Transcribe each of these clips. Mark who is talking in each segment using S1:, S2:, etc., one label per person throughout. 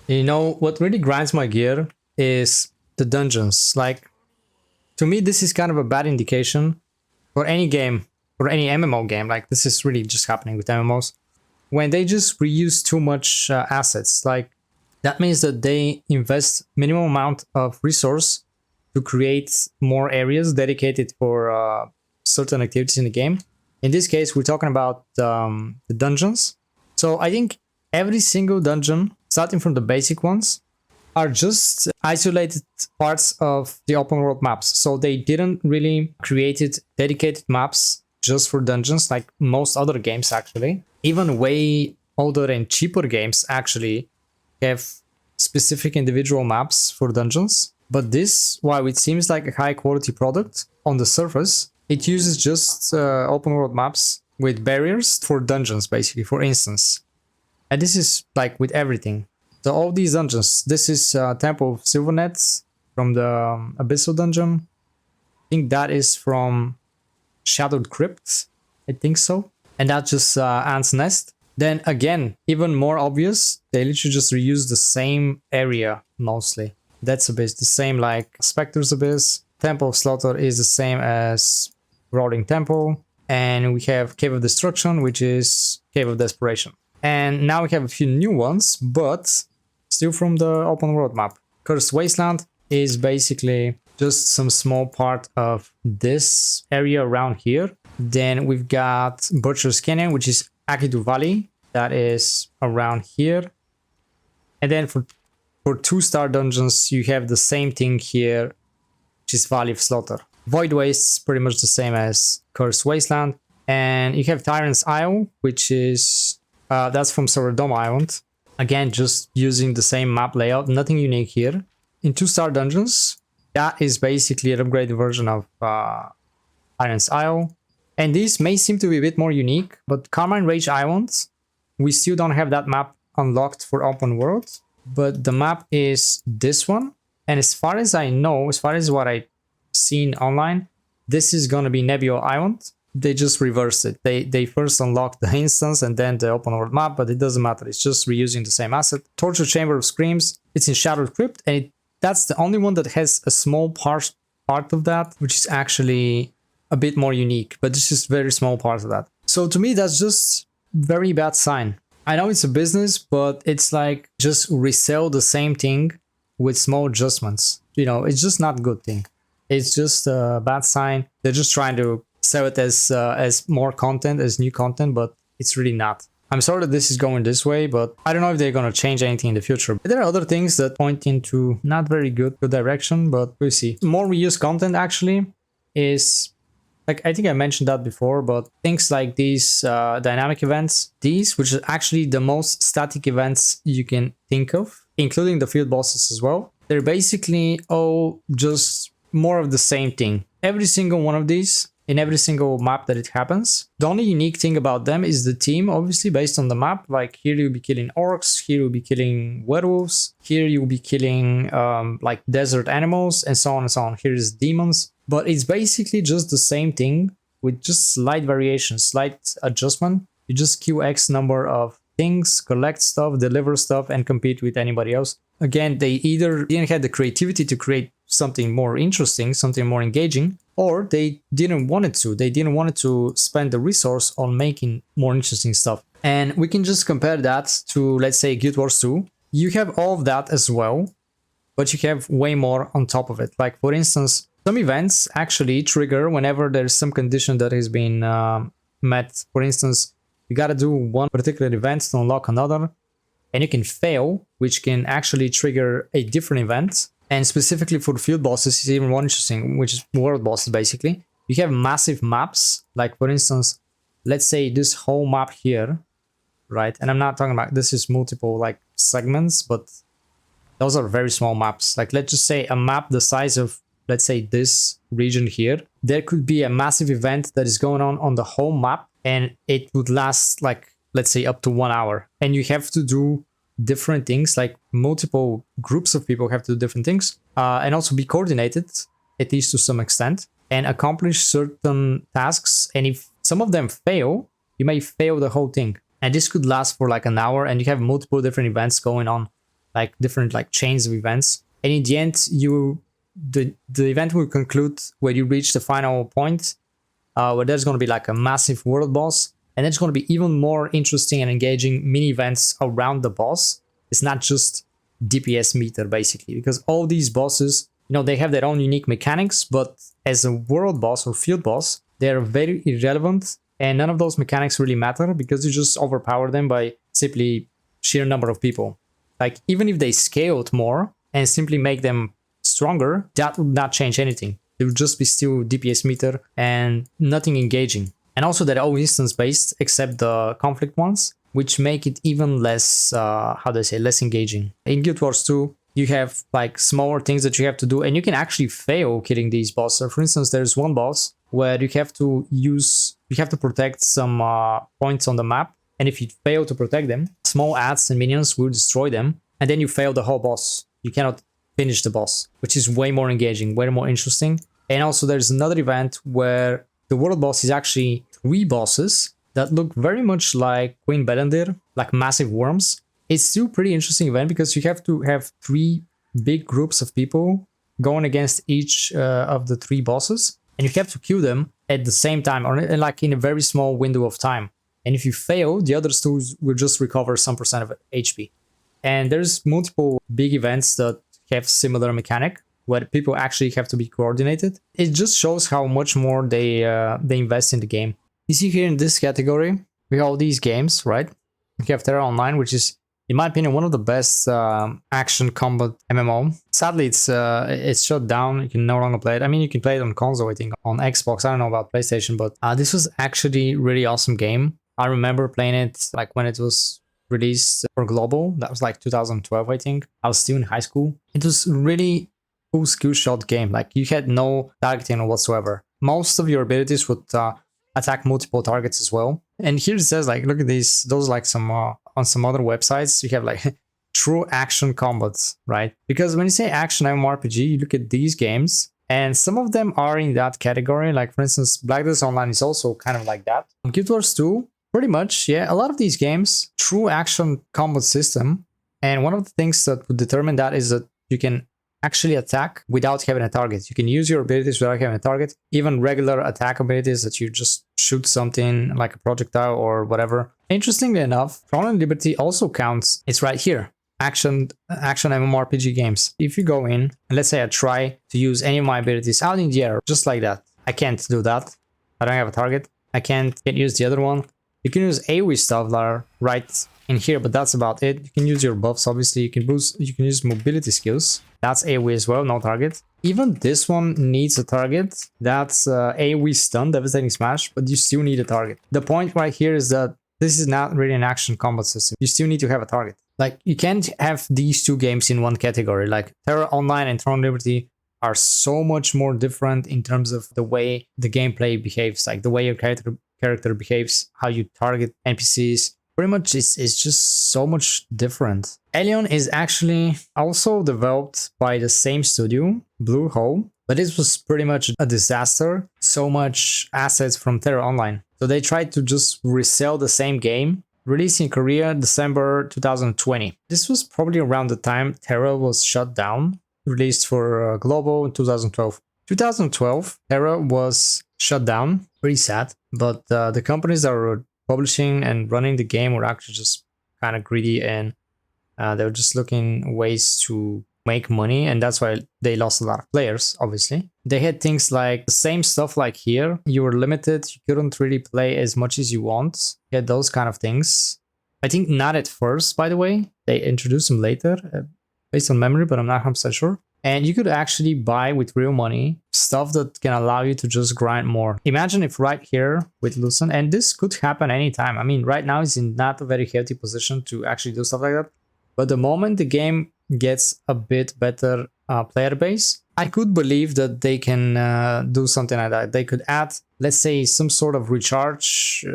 S1: You know, what really grinds my gear is the dungeons. Like, to me, this is kind of a bad indication for any game, for any MMO game. Like, this is really just happening with MMOs. When they just reuse too much assets, like, that means that they invest minimum amount of resource to create more areas dedicated for certain activities in the game. In this case, we're talking about the dungeons. So I think every single dungeon, starting from the basic ones, are just isolated parts of the open world maps. So they didn't really create dedicated maps just for dungeons like most other games actually. Even way older and cheaper games actually have specific individual maps for dungeons. But this, while it seems like a high quality product on the surface, it uses just open world maps with barriers for dungeons, basically, for instance. And this is like with everything. So all these dungeons, this is Temple of Silvernets from the Abyssal Dungeon. I think that is from Shadowed Crypt. I think so. And that's just Ant's Nest. Then again, even more obvious, they literally just reuse the same area mostly. That's Abyss, the same like Spectre's Abyss. Temple of Slaughter is the same as Rolling Temple. And we have Cave of Destruction, which is Cave of Desperation. And now we have a few new ones, but still from the open world map. Cursed Wasteland is basically just some small part of this area around here. Then we've got Butcher's Canyon, which is Akidu Valley. That is around here. And then for 2-star dungeons, you have the same thing here, which is Valley of Slaughter. Void Waste, pretty much the same as Cursed Wasteland. And you have Tyrant's Isle, which is, that's from Soradoma Island. Again, just using the same map layout, nothing unique here. In 2-star dungeons, that is basically an upgraded version of Tyrant's Isle. And these may seem to be a bit more unique, but Carmine Rage Island, we still don't have that map unlocked for open world. But the map is this one. And as far as I know, as far as what I've seen online, this is going to be Nebula Island. They just reversed it. They first unlocked the instance and then the open world map, but it doesn't matter. It's just reusing the same asset. Torture Chamber of Screams, it's in Shadowed Crypt, and that's the only one that has a small part of that, which is actually a bit more unique, but it's just very small part of that. So to me, that's just very bad sign. I know it's a business, but it's like just resell the same thing with small adjustments. You know, it's just not a good thing. It's just a bad sign. They're just trying to sell it as more content, as new content, but it's really not. I'm sorry that this is going this way, but I don't know if they're going to change anything in the future. There are other things that point into not very good direction, but we'll see. More reused content actually is, like, I think I mentioned that before, but things like these dynamic events, which are actually the most static events you can think of, including the field bosses as well. They're basically all just more of the same thing. Every single one of these, in every single map that it happens. The only unique thing about them is the team, obviously, based on the map. Like, here you'll be killing orcs, here you'll be killing werewolves, here you'll be killing like desert animals, and so on and so on. Here is demons. But it's basically just the same thing with just slight variations, slight adjustment. You just queue X number of things, collect stuff, deliver stuff, and compete with anybody else. Again, they either didn't have the creativity to create something more interesting, something more engaging, or they didn't want it to. They didn't want to spend the resource on making more interesting stuff. And we can just compare that to, let's say, Guild Wars 2. You have all of that as well, but you have way more on top of it. Like, for instance, some events actually trigger whenever there's some condition that has been met. For instance, you got to do one particular event to unlock another, and you can fail, which can actually trigger a different event. And specifically for field bosses, it's even more interesting, which is world bosses, basically. You have massive maps, like, for instance, let's say this whole map here, right? And I'm not talking about, this is multiple, like, segments, but those are very small maps. Like, let's just say a map the size of, let's say, this region here. There could be a massive event that is going on the whole map, and it would last, like, let's say, up to 1 hour. And you have to do different things, like multiple groups of people have to do different things, and also be coordinated, at least to some extent, and accomplish certain tasks. And if some of them fail, you may fail the whole thing. And this could last for like an hour, and you have multiple different events going on like different like chains of events. And in the end, the event will conclude when you reach the final point, where there's going to be like a massive world boss, and it's going to be even more interesting and engaging mini events around the boss. It's not just DPS meter basically, because all these bosses, you know, they have their own unique mechanics, but as a world boss or field boss, they're very irrelevant, and none of those mechanics really matter because you just overpower them by simply sheer number of people. Like even if they scaled more and simply make them stronger, that would not change anything. It would just be still DPS meter and nothing engaging. And also they're all instance based except the conflict ones, which make it even less, how do I say, less engaging. In Guild Wars 2, you have like smaller things that you have to do, and you can actually fail killing these bosses. For instance, there's one boss where you have to protect some points on the map, and if you fail to protect them, small ants and minions will destroy them, and then you fail the whole boss. You cannot finish the boss, which is way more engaging, way more interesting. And also there's another event where the world boss is actually 3 bosses that look very much like Queen Belendir, like massive worms. It's still a pretty interesting event because you have to have 3 big groups of people going against each of the 3 bosses, and you have to kill them at the same time, or like in a very small window of time. And if you fail, the other 2 will just recover some percent of HP. And there's multiple big events that have similar mechanic where people actually have to be coordinated. It just shows how much more they invest in the game. You see here in this category, we have all these games, right? We have Terra Online, which is, in my opinion, one of the best action combat MMO. Sadly, it's shut down. You can no longer play it. I mean, you can play it on console, I think, on Xbox. I don't know about PlayStation, but this was actually a really awesome game. I remember playing it like when it was released for global. That was like 2012, I think. I was still in high school. It was really cool skill shot game. Like you had no targeting whatsoever. Most of your abilities would attack multiple targets as well. And here it says like, look at these, those like some on some other websites, you have like true action combats, right? Because when you say action MMORPG, you look at these games and some of them are in that category. Like for instance, Black Desert Online is also kind of like that. Guild Wars 2, pretty much, yeah, a lot of these games, true action combat system. And one of the things that would determine that is that you can actually attack without having a target. You can use your abilities without having a target. Even regular attack abilities that you just shoot something like a projectile or whatever. Interestingly enough, Throne and Liberty also counts. It's right here. Action MMORPG games. If you go in, and let's say I try to use any of my abilities out in the air, just like that. I can't do that. I don't have a target. I can't use the other one. You can use AoE stuff that are right in here, but that's about it. You can use your buffs, obviously. You can use mobility skills. That's AoE as well, no target. Even this one needs a target. That's AoE stun, devastating smash, but you still need a target. The point right here is that this is not really an action combat system. You still need to have a target. Like you can't have these 2 games in one category. Like Terra Online and Throne Liberty are so much more different in terms of the way the gameplay behaves, like the way your character behaves, how you target NPCs. Pretty much it's just so much different. Alien is actually also developed by the same studio, Blue Hole, but it was pretty much a disaster. So much assets from Terra Online. So they tried to just resell the same game, released in Korea December 2020. This was probably around the time Terra was shut down, released for global in 2012. 2012, Terra was shut down, pretty sad, but the companies that were publishing and running the game were actually just kind of greedy, and they were just looking ways to make money, and that's why they lost a lot of players, obviously. They had things like the same stuff like here. You were limited, you couldn't really play as much as you want. You had those kind of things. I think not at first, by the way. They introduced them later, based on memory, but I'm not 100% sure. And you could actually buy with real money stuff that can allow you to just grind more. Imagine if right here with Lucent, and this could happen anytime. I mean, right now it's in not a very healthy position to actually do stuff like that. But the moment the game gets a bit better player base, I could believe that they can do something like that. They could add, let's say, some sort of recharge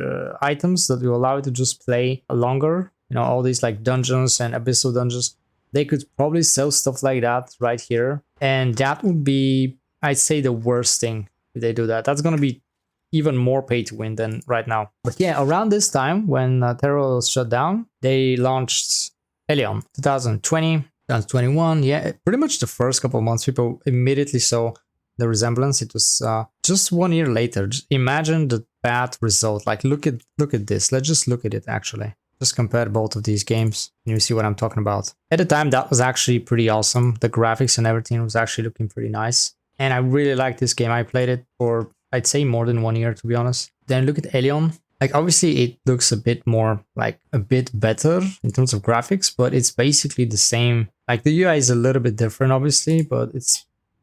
S1: items that will allow you to just play longer. You know, all these like dungeons and abyssal dungeons. They could probably sell stuff like that right here. And that would be, I'd say, the worst thing if they do that. That's going to be even more pay to win than right now. But yeah, around this time when Terra was shut down, they launched Elion, 2020, 2021. Yeah, pretty much the first couple of months, people immediately saw the resemblance. It was just 1 year later. Just imagine the bad result. Like, look at this. Let's just look at it actually. Just compare both of these games and you see what I'm talking about. At the time, that was actually pretty awesome. The graphics and everything was actually looking pretty nice. And I really liked this game. I played it for, I'd say, more than 1 year, to be honest. Then look at Elion. Like, obviously, it looks a bit more, like, a bit better in terms of graphics, but it's basically the same. Like, the UI is a little bit different, obviously, but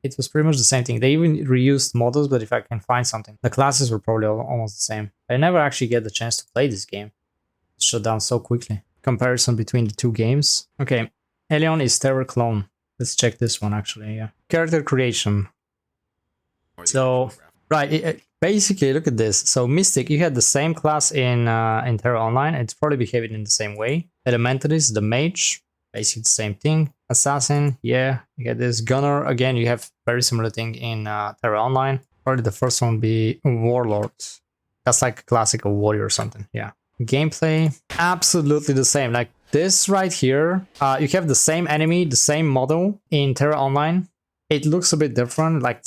S1: it was pretty much the same thing. They even reused models, but if I can find something. The classes were probably almost the same. I never actually get the chance to play this game. It shut down so quickly. Comparison between the two games. Okay, Elion is Terror clone. Let's check this one, actually, yeah. Character creation. So, right, basically, look at this. So, Mystic, you had the same class in Terra Online. It's probably behaving in the same way. Elementalist, the Mage, basically the same thing. Assassin, yeah, you get this. Gunner, again, you have very similar thing in Terra Online. Probably the first one be Warlord. That's like a classical warrior or something, yeah. Gameplay, absolutely the same. Like this right here, you have the same enemy, the same model in Terra Online. It looks a bit different, like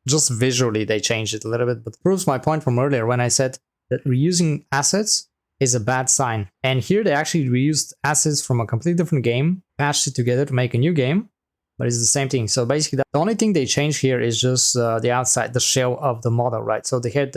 S1: just visually they changed it a little bit, but proves my point from earlier when I said that reusing assets is a bad sign. And here they actually reused assets from a completely different game, patched it together to make a new game, but it's the same thing. So basically the only thing they changed here is just the outside, the shell of the model, right? So they had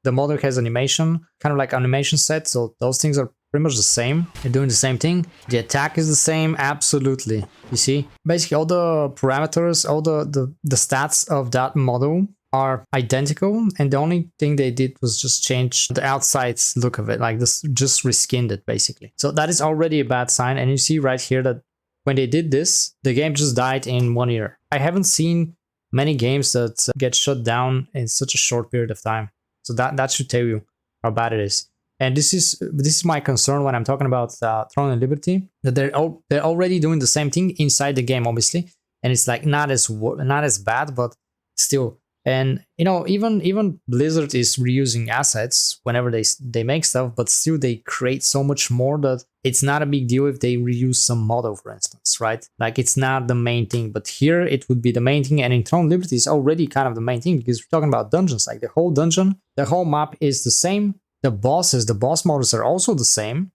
S1: the model has animation, kind of like animation set, so those things are pretty much the same. They're doing the same thing. The attack is the same, absolutely. You see? Basically all the parameters, all the stats of that model are identical, and the only thing they did was just change the outside look of it, like this, just reskinned it basically. So that is already a bad sign, and you see right here that when they did this, the game just died in 1 year. I haven't seen many games that get shut down in such a short period of time. So that should tell you how bad it is. And this is my concern when I'm talking about Throne and Liberty, that they're already doing the same thing inside the game, obviously, and it's like not as bad, but still. And you know, even Blizzard is reusing assets whenever they make stuff, but still they create so much more that it's not a big deal if they reuse some model, for instance, right? Like it's not the main thing, but here it would be the main thing. And in Throne Liberty is already kind of the main thing because we're talking about dungeons. Like the whole dungeon, the whole map is the same. The boss models are also the same.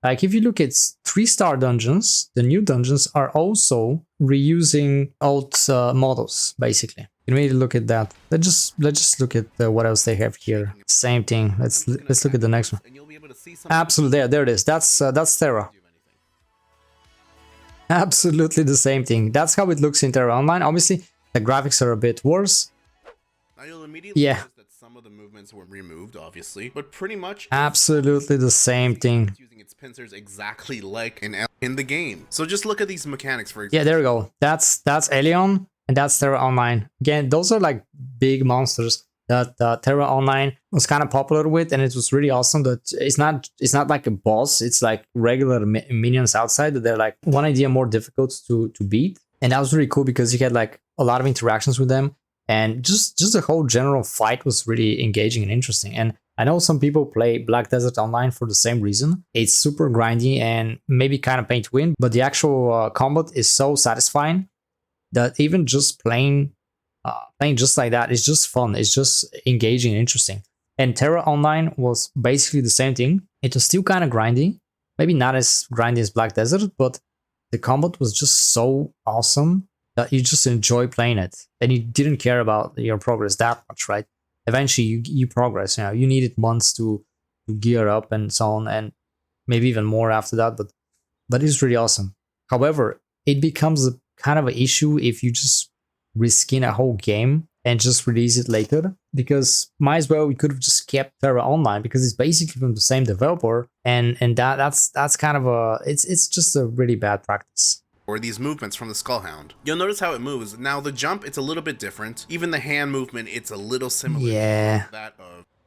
S1: Like if you look at 3-star dungeons, the new dungeons are also reusing old models, basically. You need to look at that. Let's just look at what else they have here. Same thing. Let's look at the next one. Absolutely, there it is. That's Terra. Absolutely the same thing. That's how it looks in Terra Online. Obviously, the graphics are a bit worse. Yeah.
S2: Some of the movements were removed, obviously, but pretty much
S1: absolutely the same thing.
S2: Using its pincers exactly like in the game. So just look at these mechanics for example.
S1: Yeah, there we go. That's Elion and that's Terra Online. Again, those are like big monsters that Terra Online was kind of popular with, and it was really awesome that it's not like a boss. It's like regular minions outside that they're like one idea more difficult to beat, and that was really cool because you had like a lot of interactions with them. And just the whole general fight was really engaging and interesting. And I know some people play Black Desert Online for the same reason. It's super grindy and maybe kind of pay to win, but the actual combat is so satisfying that even just playing just like that is just fun. It's just engaging and interesting. And Terra Online was basically the same thing. It was still kind of grindy, maybe not as grindy as Black Desert, but the combat was just so awesome that you just enjoy playing it, and you didn't care about your progress that much, right? Eventually you progress, you know, you needed months to gear up and so on, and maybe even more after that, but it's really awesome. However, it becomes a kind of an issue if you just reskin a whole game and just release it later, because might as well we could have just kept Terra Online because it's basically from the same developer, and that's kind of it's just a really bad practice.
S2: Or these movements from the Skullhound. You'll notice how it moves. Now the jump, it's a little bit different. Even the hand movement, it's a little similar.
S1: Yeah.
S2: That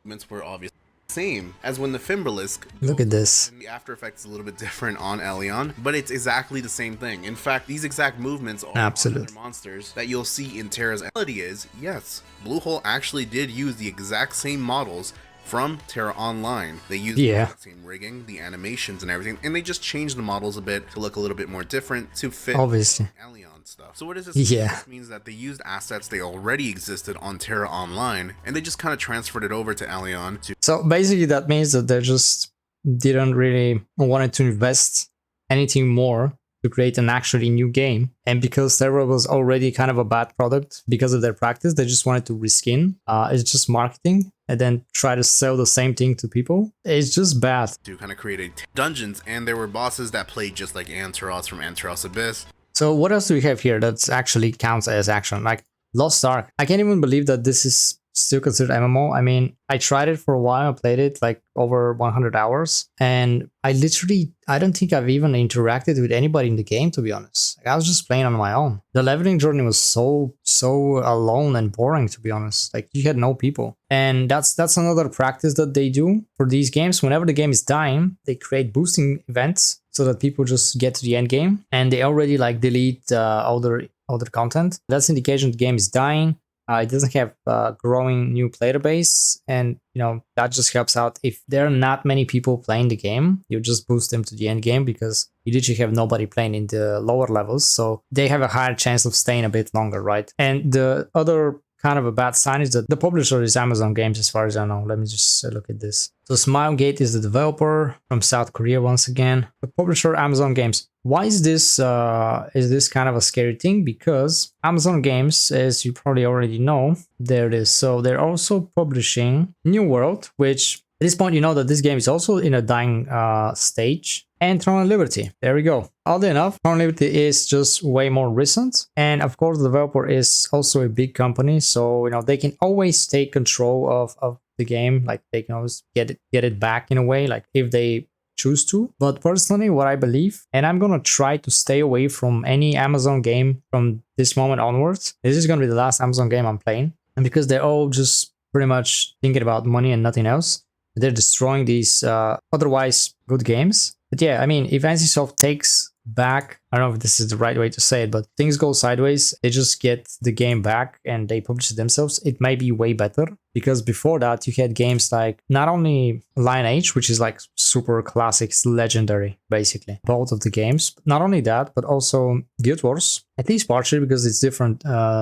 S2: movements were obviously the same as when the Fimbullisk.
S1: Look at this.
S2: And the after effects is a little bit different on Elion, but it's exactly the same thing. In fact, these exact movements are other monsters that you'll see in Terra's. The reality is, yes, Bluehole actually did use the exact same models from Terra Online. They use the same rigging, the animations and everything, and they just changed the models a bit to look a little bit more different to fit
S1: obviously
S2: Allion stuff. So what does this mean?
S1: Yeah.
S2: This means that they used assets they already existed on Terra Online, and they just kind of transferred it over to Allion.
S1: So basically that means that they just didn't really wanted to invest anything more to create an actually new game. And because Terra was already kind of a bad product because of their practice, they just wanted to reskin. It's just marketing and then try to sell the same thing to people. It's just bad.
S2: To kind of create dungeons, and there were bosses that played just like Antaros from Antaros Abyss.
S1: So what else do we have here that actually counts as action? Like Lost Ark. I can't even believe that this is still considered MMO. I mean, I tried it for a while. I played it like over 100 hours, and I don't think I've even interacted with anybody in the game, to be honest. Like, I was just playing on my own. The leveling journey was so alone and boring, to be honest. Like, you had no people. And that's another practice that they do for these games. Whenever the game is dying, they create boosting events so that people just get to the end game, and they already like delete other content. That's indication the game is dying. It doesn't have a growing new player base, and that just helps out. If there are not many people playing the game, you just boost them to the end game because you literally have nobody playing in the lower levels, so they have a higher chance of staying a bit longer, right? And the other kind of a bad sign is that the publisher is Amazon Games, as far as I know. Let me just look at this. So Smilegate is the developer from South Korea once again. The publisher, Amazon Games. Why is this kind of a scary thing? Because Amazon Games, as you probably already know, there it is. So they're also publishing New World, which at this point you know that this game is also in a dying stage, and Throne of Liberty. There we go. Oddly enough, Throne of Liberty is just way more recent, and of course the developer is also a big company, so they can always take control of the game. Like they can always get it back in a way, like if they choose to. But personally, what I believe, and I'm gonna try to stay away from any Amazon game from this moment onwards. This is gonna be the last Amazon game I'm playing, and because they're all just pretty much thinking about money and nothing else, they're destroying these otherwise good games. But yeah, I mean, if NCSoft takes back, I don't know if this is the right way to say it, but things go sideways, they just get the game back and they publish it themselves, it may be way better. Because before that, you had games like not only Lineage, which is like super classic, it's legendary, basically, both of the games. Not only that, but also Guild Wars, at least partially because it's different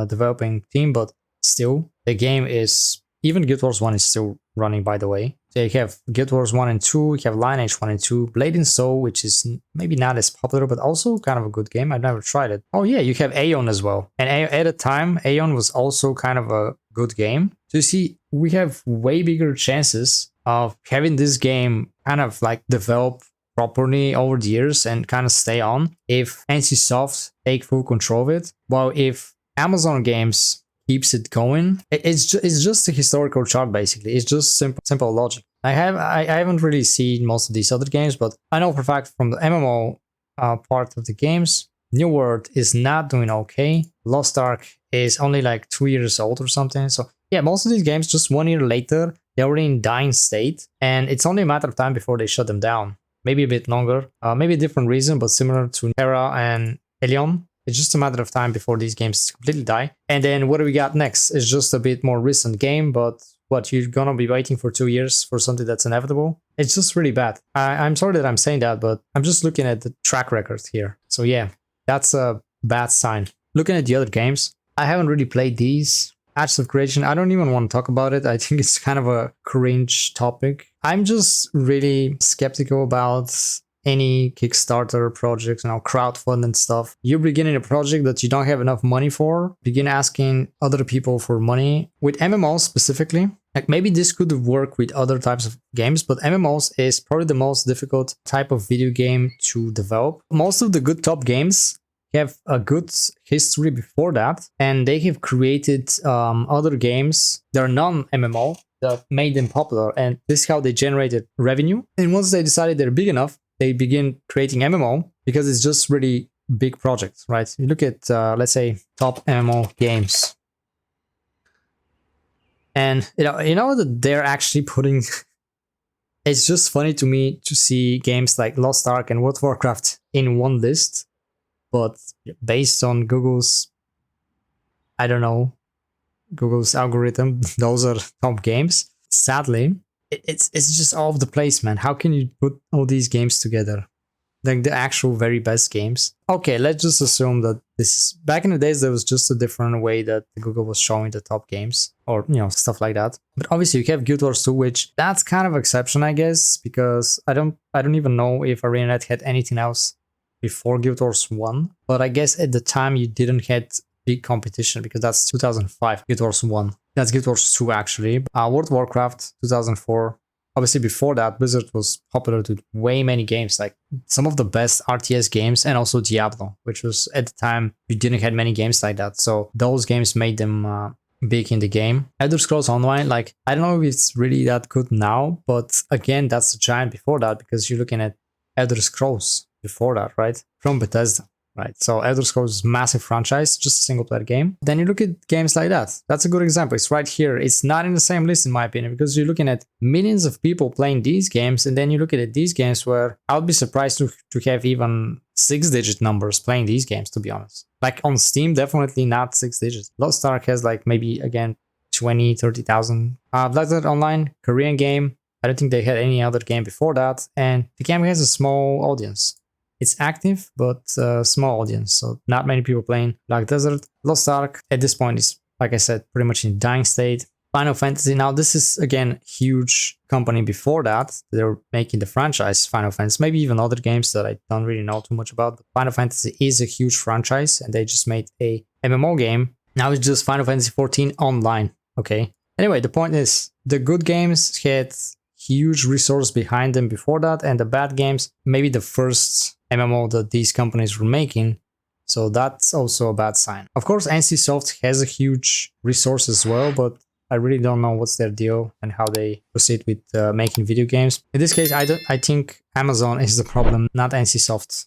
S1: developing team, but still, the game is, even Guild Wars 1 is still running, by the way. So you have Guild Wars 1 and 2, you have Lineage 1 and 2, Blade and Soul, which is maybe not as popular, but also kind of a good game. I've never tried it. Oh yeah, you have Aeon as well. And at the time, Aeon was also kind of a good game. So you see, we have way bigger chances of having this game kind of like develop properly over the years and kind of stay on if NCSoft take full control of it. While if Amazon Games keeps it going, it's just a historical chart, basically. It's just simple logic. I haven't really seen most of these other games, but I know for a fact from the MMO part of the games, New World is not doing okay. Lost Ark is only like 2 years old or something. So yeah, most of these games, just 1 year later, they're already in dying state, and it's only a matter of time before they shut them down. Maybe a bit longer, maybe a different reason, but similar to Terra and Elion. It's just a matter of time before these games completely die. And then what do we got next? It's just a bit more recent game, but what, you're gonna be waiting for 2 years for something that's inevitable? It's just really bad. I'm sorry that I'm saying that, but I'm just looking at the track record here. So yeah, that's a bad sign. Looking at the other games, I haven't really played these. Ashes of Creation, I don't even want to talk about it. I think it's kind of a cringe topic. I'm just really skeptical about any Kickstarter projects, crowdfund and stuff. You're beginning a project that you don't have enough money for, begin asking other people for money. With MMOs specifically, like maybe this could work with other types of games, but MMOs is probably the most difficult type of video game to develop. Most of the good top games have a good history before that, and they have created other games that are non-MMO that made them popular, and this is how they generated revenue. And once they decided they're big enough, they begin creating MMO because it's just really big projects, right? You look at, let's say, top MMO games. And, you know that they're actually putting... It's just funny to me to see games like Lost Ark and World of Warcraft in one list. But based on Google's, I don't know, Google's algorithm, those are top games. Sadly, it's just all over the place, man. How can you put all these games together? Like the actual very best games. Okay, let's just assume that this is back in the days there was just a different way that Google was showing the top games or stuff like that. But obviously you have Guild Wars 2, which that's kind of exception, I guess, because I don't even know if ArenaNet had anything else before Guild Wars 1. But I guess at the time you didn't had big competition because that's 2005 Guild Wars 1. That's Guild Wars 2 actually. World of Warcraft 2004. Obviously, before that, Blizzard was popular with way many games, like some of the best RTS games, and also Diablo, which was at the time you didn't have many games like that. So those games made them big in the game. Elder Scrolls Online, like I don't know if it's really that good now, but again, that's a giant before that because you're looking at Elder Scrolls before that, right? From Bethesda. Right, so Elder Scrolls is a massive franchise, just a single player game. Then you look at games like that. That's a good example. It's right here. It's not in the same list in my opinion because you're looking at millions of people playing these games, and then you look at these games where I would be surprised to have even 6-digit numbers playing these games, to be honest. Like on Steam, definitely not 6 digits. Lost Ark has like maybe again 20, 30,000. Blizzard Online, Korean game. I don't think they had any other game before that, and the game has a small audience. It's active, but small audience, so not many people playing. Black Desert, Lost Ark, at this point is, like I said, pretty much in dying state. Final Fantasy, now this is, again, huge company before that. They were making the franchise Final Fantasy, maybe even other games that I don't really know too much about. But Final Fantasy is a huge franchise, and they just made a MMO game. Now it's just Final Fantasy 14 online, okay? Anyway, the point is, the good games had huge resource behind them before that, and the bad games, maybe the first MMO that these companies were making, so that's also a bad sign. Of course, NCSoft has a huge resource as well, but I really don't know what's their deal and how they proceed with making video games. In this case, I think Amazon is the problem, not NCSoft.